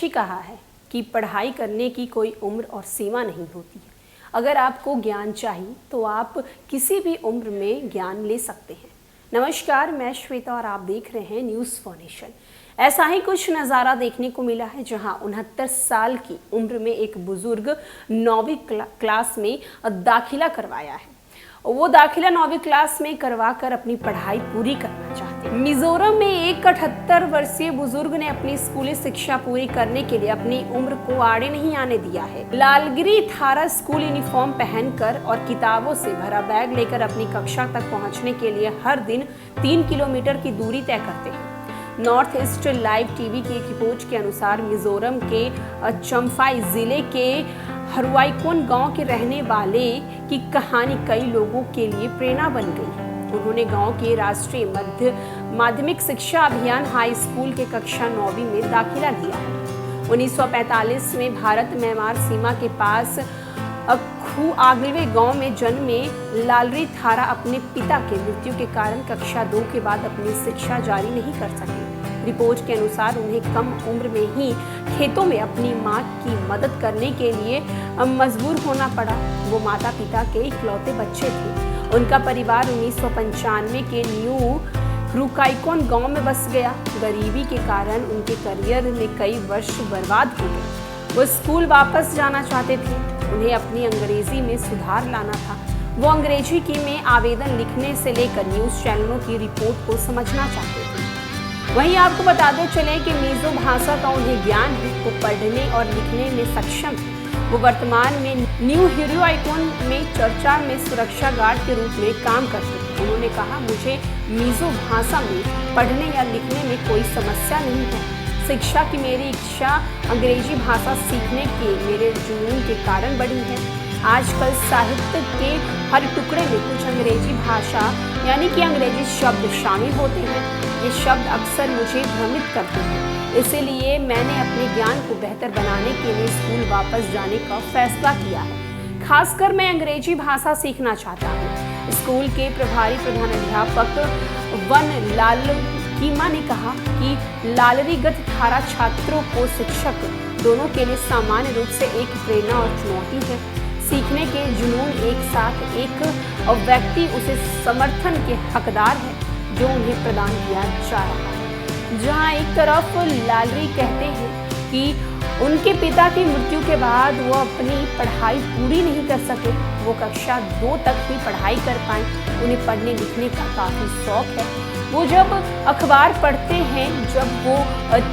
ही कहा है कि पढ़ाई करने की कोई उम्र और सीमा नहीं होती है। अगर आपको ज्ञान चाहिए तो आप किसी भी उम्र में ज्ञान ले सकते हैं। नमस्कार, मैं श्वेता और आप देख रहे हैं न्यूज़ फॉर नेशन। ऐसा ही कुछ नज़ारा देखने को मिला है जहां 69 साल की उम्र में एक बुजुर्ग 9वीं क्लास में दाखिला करवाया है। वो दाखिला 9वीं क्लास में करवाकर अपनी पढ़ाई पूरी करना चाहते हैं। मिजोरम में एक 78 वर्षीय बुजुर्ग ने अपनी स्कूली शिक्षा पूरी करने के लिए अपनी उम्र को आड़े नहीं आने दिया है। लालगिरी थारा स्कूल यूनिफॉर्म पहनकर और किताबों से भरा बैग लेकर अपनी कक्षा तक पहुंचने के लिए हर दिन 3 किलोमीटर की दूरी तय करते हैं। नॉर्थ ईस्ट लाइव टीवी की एक रिपोर्ट के अनुसार मिजोरम के चम्फाई जिले के हरुआईकोन गांव के रहने वाले की कहानी कई लोगों के लिए प्रेरणा बन गई। उन्होंने गांव के राष्ट्रीय माध्यमिक शिक्षा अभियान हाई स्कूल के कक्षा 9वीं में दाखिला लिया है। 1945 में भारत म्यांमार सीमा के पास खू आगलवे गांव में जन्मे लालरी थारा अपने पिता के मृत्यु के कारण कक्षा 2 के बाद अपनी शिक्षा जारी नहीं कर सके। रिपोर्ट के अनुसार उन्हें कम उम्र में ही खेतों में अपनी मां की मदद करने के लिए मजबूर होना पड़ा। वो माता पिता के इकलौते बच्चे थे। उनका परिवार 1995 के न्यू रुकाईकोन गांव में बस गया। गरीबी के कारण उनके करियर में कई वर्ष बर्बाद हो गए। वो स्कूल वापस जाना चाहते थे। उन्हें अपनी अंग्रेजी में सुधार लाना था। वो अंग्रेजी की में आवेदन लिखने से लेकर न्यूज़ चैनलों की रिपोर्ट को समझना चाहते थे। वहीं आपको बताते चले कि मीजो भाषा का उन्हें ज्ञान है। वो पढ़ने और लिखने में सक्षम है। वो वर्तमान में न्यू हरुआईकोन में चर्चा में सुरक्षा गार्ड के रूप में काम करते हैं। उन्होंने कहा, मुझे मीजो भाषा में पढ़ने या लिखने में कोई समस्या नहीं है। शिक्षा की मेरी इच्छा अंग्रेजी भाषा सीखने के मेरे जुनून के कारण बढ़ी है। आजकल साहित्य के हर टुकड़े में कुछ अंग्रेजी भाषा यानी कि अंग्रेजी शब्द शामिल होते हैं। ये शब्द अक्सर मुझे भ्रमित करते हैं। इसीलिए मैंने अपने ज्ञान को बेहतर बनाने के लिए स्कूल वापस जाने का फैसला किया है। खासकर मैं अंग्रेजी भाषा सीखना चाहता हूँ। स्कूल के प्रभारी प्रधानाध्यापक वन लाल कीमा ने कहा कि लालरीगत थारा छात्रों को शिक्षक दोनों के लिए सामान्य रूप से एक प्रेरणा और चुनौती है। सीखने के जुनून एक साथ एक व्यक्ति उसे समर्थन के हकदार है जो उन्हें प्रदान किया जा रहा है। जहां एक तरफ लालरी कहते हैं कि उनके पिता की मृत्यु के बाद वो अपनी पढ़ाई पूरी नहीं कर सके। वो कक्षा 2 तक ही पढ़ाई कर पाए। उन्हें पढ़ने लिखने का काफ़ी शौक है। वो जब अखबार पढ़ते हैं, जब वो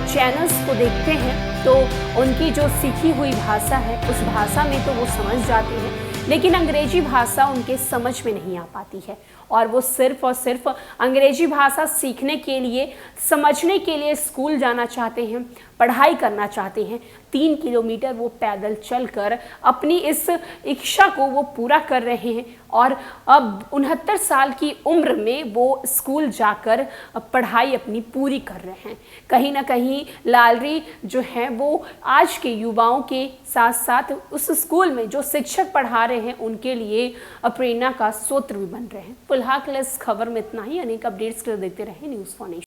चैनल्स को देखते हैं तो उनकी जो सीखी हुई भाषा है उस भाषा में तो वो समझ जाते हैं, लेकिन अंग्रेजी भाषा उनके समझ में नहीं आ पाती है। और वो सिर्फ और सिर्फ अंग्रेजी भाषा सीखने के लिए, समझने के लिए स्कूल जाना चाहते हैं, पढ़ाई करना चाहते हैं। 3 किलोमीटर वो पैदल चलकर अपनी इस इच्छा को वो पूरा कर रहे हैं। और अब 69 साल की उम्र में वो स्कूल जाकर पढ़ाई अपनी पूरी कर रहे हैं। कहीं ना कहीं लालरी जो है वो आज के युवाओं के साथ साथ उस स्कूल में जो शिक्षक पढ़ा रहे हैं उनके लिए प्रेरणा का स्रोत भी बन रहे हैं। फिलहाल इस खबर में इतना ही। अनेक अपडेट्स के लिए देखते रहे न्यूज़ फॉर नेशन।